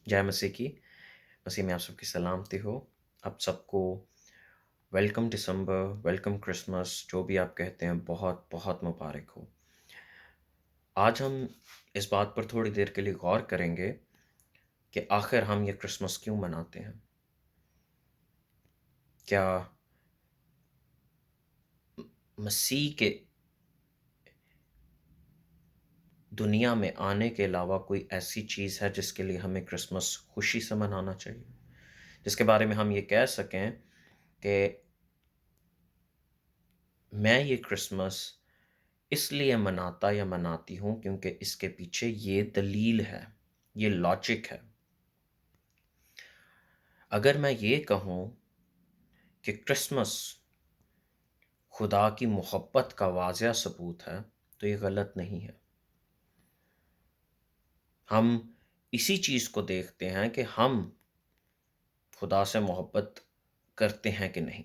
जय मसीह की। मसीह में आप सबकी सलामती हो। आप सबको वेलकम दिसंबर, वेलकम क्रिसमस, जो भी आप कहते हैं, बहुत बहुत मुबारक हो। आज हम इस बात पर थोड़ी देर के लिए गौर करेंगे कि आखिर हम ये क्रिसमस क्यों मनाते हैं। क्या मसीह के दुनिया में आने के अलावा कोई ऐसी चीज़ है जिसके लिए हमें क्रिसमस खुशी से मनाना चाहिए, जिसके बारे में हम ये कह सकें कि मैं ये क्रिसमस इसलिए मनाता या मनाती हूँ क्योंकि इसके पीछे ये दलील है, ये लॉजिक है। अगर मैं ये कहूँ कि क्रिसमस खुदा की मोहब्बत का वाज़िया सबूत है, तो ये गलत नहीं है। हम इसी चीज़ को देखते हैं कि हम खुदा से मोहब्बत करते हैं कि नहीं।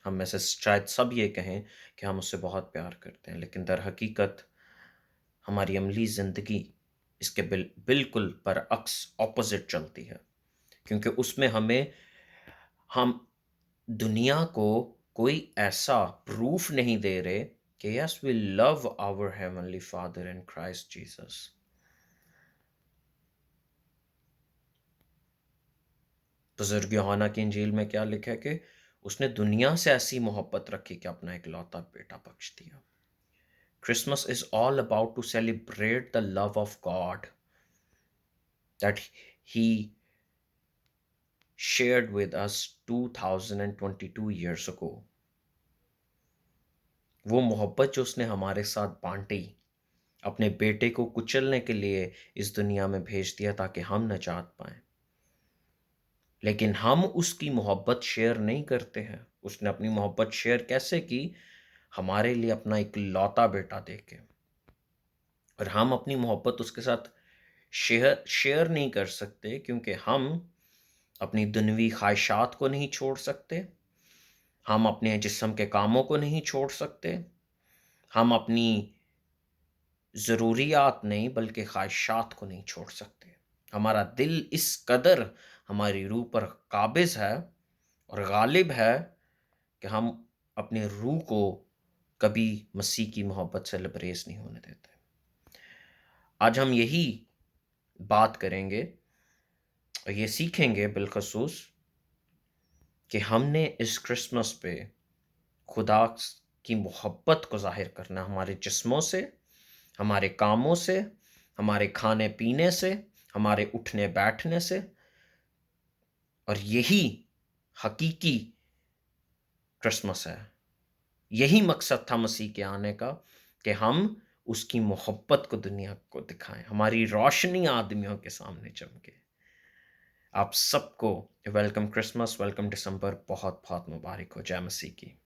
हम में से शायद सब ये कहें कि हम उससे बहुत प्यार करते हैं, लेकिन दर हकीकत हमारी अमली ज़िंदगी इसके बिल्कुल बरअक्स ऑपोज़िट चलती है, क्योंकि उसमें हम दुनिया को कोई ऐसा प्रूफ़ नहीं दे रहे कि yes we love our heavenly father in Christ Jesus. बुज़ुर्ग यूहन्ना की इंजील में क्या लिखा है कि उसने दुनिया से ऐसी मोहब्बत रखी कि अपना इकलौता बेटा बख्श दिया। Christmas is all about to celebrate the love of God that He shared with us 2022 years ago. वो मोहब्बत जो उसने हमारे साथ बांटी, अपने बेटे को कुचलने के लिए इस दुनिया में भेज दिया ताकि हम नजात पाएं। लेकिन हम उसकी मोहब्बत शेयर नहीं करते हैं। उसने अपनी मोहब्बत शेयर कैसे की? हमारे लिए अपना इकलौता बेटा देके। और हम अपनी मोहब्बत उसके साथ शेयर शेयर नहीं कर सकते क्योंकि हम अपनी दुनवी ख्वाहिशात को नहीं छोड़ सकते, हम अपने जिस्म के कामों को नहीं छोड़ सकते, हम अपनी ज़रूरियात नहीं बल्कि ख्वाहिशात को नहीं छोड़ सकते। हमारा दिल इस कदर हमारी रूह पर काबिज़ है और गालिब है कि हम अपनी रूह को कभी मसीह की मोहब्बत से लबरेज़ नहीं होने देते। आज हम यही बात करेंगे और ये सीखेंगे बिलख़ुसूस कि हमने इस क्रिसमस पे खुदा की मोहब्बत को ज़ाहिर करना हमारे जिस्मों से, हमारे कामों से, हमारे खाने-पीने से, हमारे उठने-बैठने से। और यही हकीकी क्रिसमस है। यही मकसद था मसीह के आने का कि हम उसकी मोहब्बत को दुनिया को दिखाएँ, हमारी रोशनी आदमियों के सामने चमके। आप सबको वेलकम क्रिसमस, वेलकम दिसंबर, बहुत-बहुत मुबारक हो। जय मसीह की।